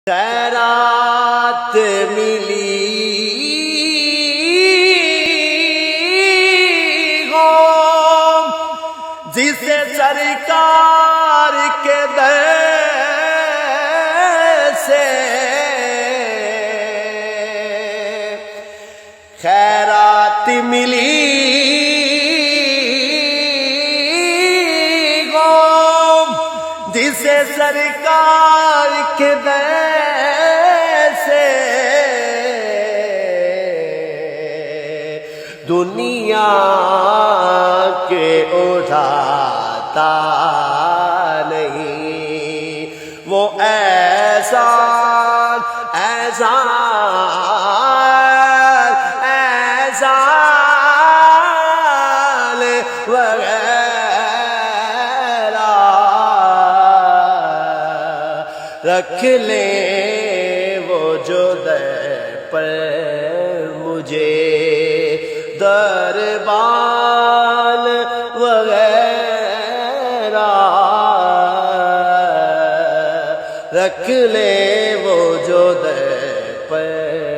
خیرات ملی ہو جسے سرکار کے در سے خیرات ملی ہو جسے سرکار کے در سے دنیا کے اٹھاتا نہیں وہ احسان وغیرہ رکھ لیں وہ جو در پر مجھے دربان وغیرہ رکھ لیں وہ جو در پر